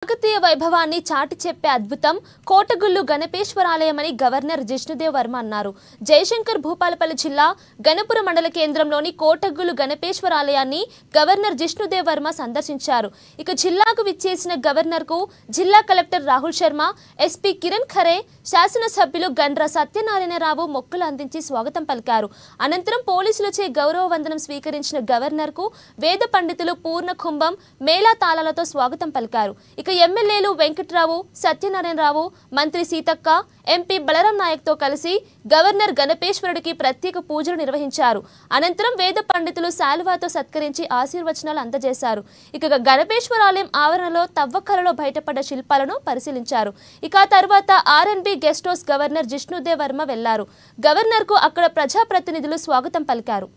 కాకతీయ వైభవాన్ని చాటి చెప్పే అద్భుతం కోటగుళ్ళు గణపేశ్వరాలయమని గవర్నర్ జిష్ణుదేవ్ వర్మ అన్నారు. జయశంకర్ భూపాలపల్లి జిల్లా గణపురం మండల కేంద్రంలోని కోటగుళ్ళు గణపేశ్వరాలయాన్ని గవర్నర్ జిష్ణుదేవ్ వర్మ సందర్శించారు. ఇక జిల్లాకు విచ్చేసిన గవర్నర్కు జిల్లా కలెక్టర్ రాహుల్ శర్మ, ఎస్పీ కిరణ్ ఖరే, శాసనసభ్యులు గండ్ర సత్యనారాయణరావు మొక్కులు అందించి స్వాగతం పలికారు. అనంతరం పోలీసులచే గౌరవ వందనం స్వీకరించిన గవర్నర్కు వేద పండితులు పూర్ణ కుంభం, మేళా తాళాలతో స్వాగతం పలికారు. ఇక ఎమ్మెల్యేలు వెంకట్రావు, సత్యనారాయణరావు, మంత్రి సీతక్క, ఎంపీ బలరాం నాయక్తో కలిసి గవర్నర్ గణపేశ్వరుడికి ప్రత్యేక పూజలు నిర్వహించారు. అనంతరం వేద పండితులు శాలువాతో సత్కరించి ఆశీర్వచనాలు అందజేశారు. ఇక గణపేశ్వరాలయం ఆవరణలో తవ్వకాలలో బయటపడ్డ శిల్పాలను పరిశీలించారు. ఇక తర్వాత R&B guest house governor Jishnu Dev Varma వెళ్లారు. గవర్నర్ కు అక్కడ ప్రజాప్రతినిధులు స్వాగతం పలికారు.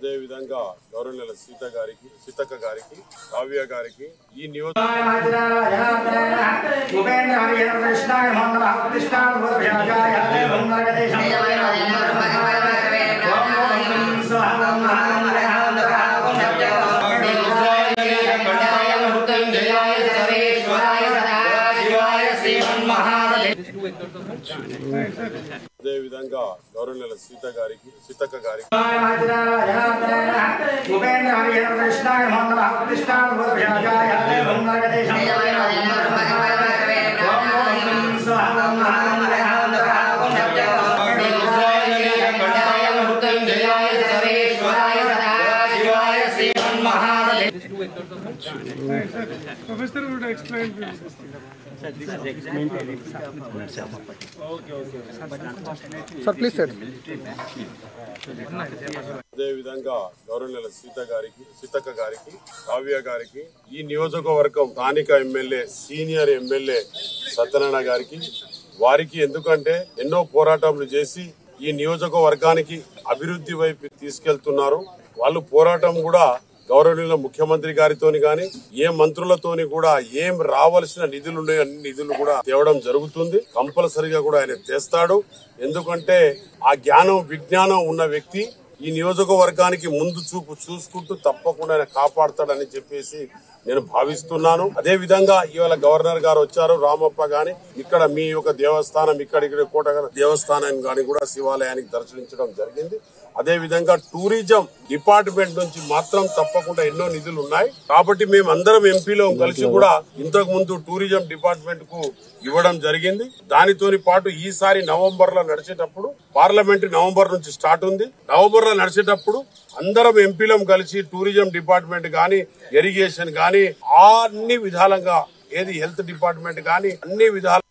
అదే విధంగా గౌరవనీయుల సీతక్క గారికి, కావ్య గారికి ఈ అదే విధంగా గౌరవనీయుల సీతక్క గారికి Professor would explain. Sir, please sir. అదే విధంగా గౌరవనీయుల సీతక్క గారికి, కావ్య గారికి ఈ నియోజకవర్గం స్థానిక ఎమ్మెల్యే, సీనియర్ ఎమ్మెల్యే సత్యనారాయణ గారికి, వారికి ఎందుకంటే ఎన్నో పోరాటాలు చేసి ఈ నియోజకవర్గానికి అభివృద్ధి వైపు తీసుకెళ్తున్నారు. వాళ్ళు పోరాటం కూడా గౌరవనీయుల ముఖ్యమంత్రి గారితోని గాని ఏ మంత్రులతోని కూడా ఏం రావాల్సిన నిధులు ఉన్నాయో అన్ని నిధులు కూడా తేవడం జరుగుతుంది. కంపల్సరిగా కూడా ఆయన తెస్తాడు. ఎందుకంటే ఆ జ్ఞానం, విజ్ఞానం ఉన్న వ్యక్తి ఈ నియోజకవర్గానికి ముందు చూపు చూసుకుంటూ తప్పకుండా ఆయన కాపాడతాడని చెప్పేసి నేను భావిస్తున్నాను. అదే విధంగా ఇవాళ గవర్నర్ గారు వచ్చారు, రామప్ప గాని ఇక్కడ మీ యొక్క దేవస్థానం, ఇక్కడ కోట దేవస్థానం గాని కూడా శివాలయానికి దర్శించడం జరిగింది. అదే విధంగా టూరిజం డిపార్ట్మెంట్ నుంచి మాత్రం తప్పకుండా ఎన్నో నిధులు ఉన్నాయి. కాబట్టి మేము అందరం ఎంపీలో కలిసి కూడా ఇంతకు ముందు టూరిజం డిపార్ట్మెంట్ కు ఇవ్వడం జరిగింది. దానితోని పాటు ఈసారి నవంబర్ లో నడిచేటప్పుడు, పార్లమెంట్ నవంబర్ నుంచి స్టార్ట్ ఉంది, నవంబర్ లో నడిచేటప్పుడు అందరం ఎంపీలం కలిసి టూరిజం డిపార్ట్మెంట్ గాని, ఇరిగేషన్ గాని అన్ని విధాలుగా, ఏది హెల్త్ డిపార్ట్మెంట్ గాని అన్ని విధాలు